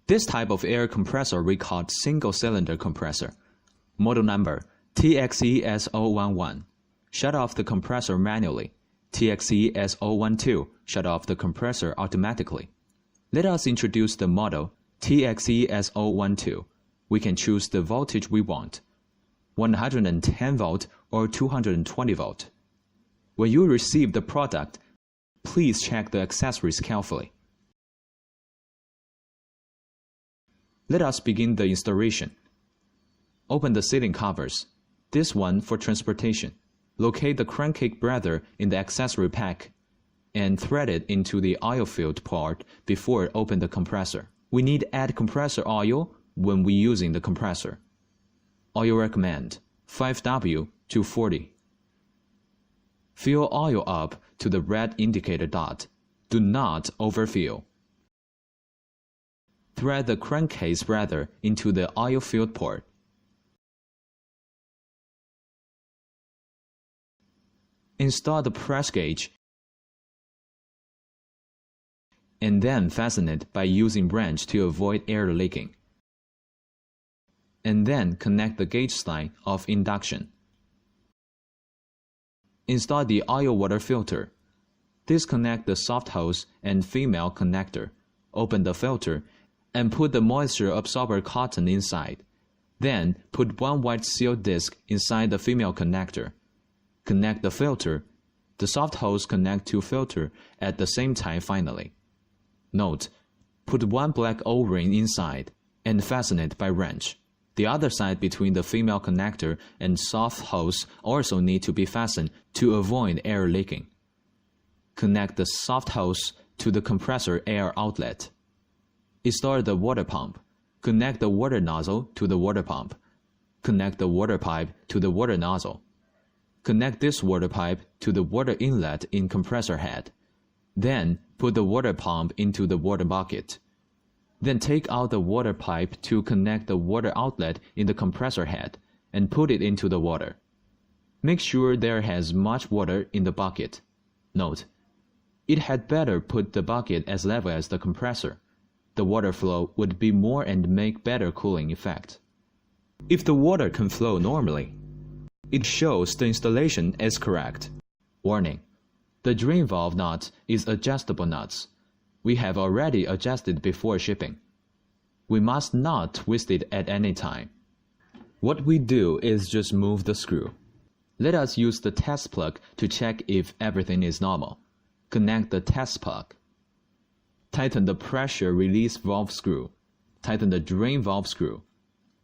This type of air compressor we call single-cylinder compressor. Model number TXE-S011. Shut off the compressor manually. TXE-S012. Shut off the compressor automatically. Let us introduce the model TXE-S012. We can choose the voltage we want, 110 volt or 220 volt. When you receive the product, please check the accessories carefully. Let us begin the installation. Open the sealing covers, this one for transportation. Locate the crankcase breather in the accessory pack and thread it into the oil filled port before open the compressor. We need to add compressor oil when we using the compressor. Oil recommend 5W to 40. Fill oil up to the red indicator dot. Do not overfill. Thread the crankcase breather into the oil-filled port. Install the press gauge and then fasten it by using wrench to avoid air leaking. And then connect the gauge line of induction. Install the oil water filter. Disconnect the soft hose and female connector. Open the filter and put the moisture absorber cotton inside. Then put one white seal disc inside the female connector. Connect the filter. The soft hose connect to filter at the same time finally. Note, put one black O-ring inside and fasten it by wrench. The other side between the female connector and soft hose also need to be fastened to avoid air leaking. Connect the soft hose to the compressor air outlet. Install the water pump. Connect the water nozzle to the water pump. Connect the water pipe to the water nozzle. Connect this water pipe to the water inlet in compressor head. Then put the water pump into the water bucket. Then take out the water pipe to connect the water outlet in the compressor head and put it into the water. Make sure there has much water in the bucket. Note, it had better put the bucket as level as the compressor. The water flow would be more and make better cooling effect. If the water can flow normally, it shows the installation is correct. Warning: the drain valve nut is adjustable nuts. We have already adjusted before shipping. We must not twist it at any time. What we do is just move the screw. Let us use the test plug to check if everything is normal. Connect the test plug. Tighten the pressure release valve screw. Tighten the drain valve screw.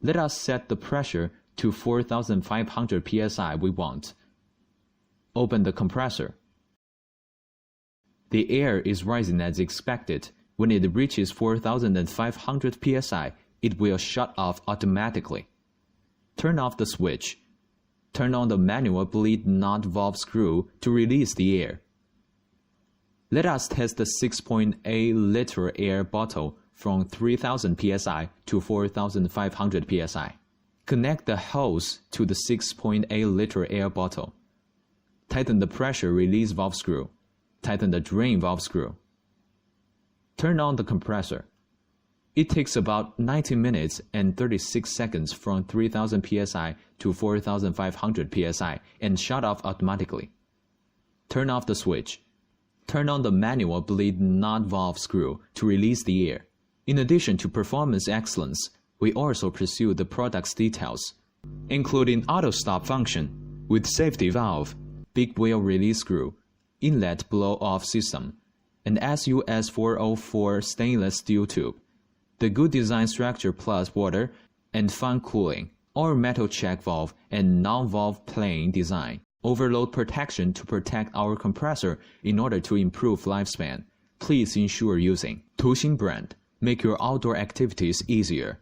Let us set the pressure to 4,500 psi we want. Open the compressor. The air is rising as expected. When it reaches 4,500 psi, it will shut off automatically. Turn off the switch. Turn on the manual bleed knot valve screw to release the air. Let us test the 6.8 liter air bottle from 3,000 psi to 4,500 psi. Connect the hose to the 6.8 liter air bottle. Tighten the pressure release valve screw. Tighten the drain valve screw. Turn on the compressor. It takes about 90 minutes and 36 seconds from 3,000 psi to 4,500 psi and shut off automatically. Turn off the switch. Turn on the manual bleed knot valve screw to release the air. In addition to performance excellence, we also pursue the product's details, including auto-stop function with safety valve, big wheel release screw, inlet blow-off system, and SUS 404 stainless steel tube, the good design structure plus water and fan cooling, or metal check valve and non-valve plain design, overload protection to protect our compressor in order to improve lifespan. Please ensure using tuxing brand. Make your outdoor activities easier.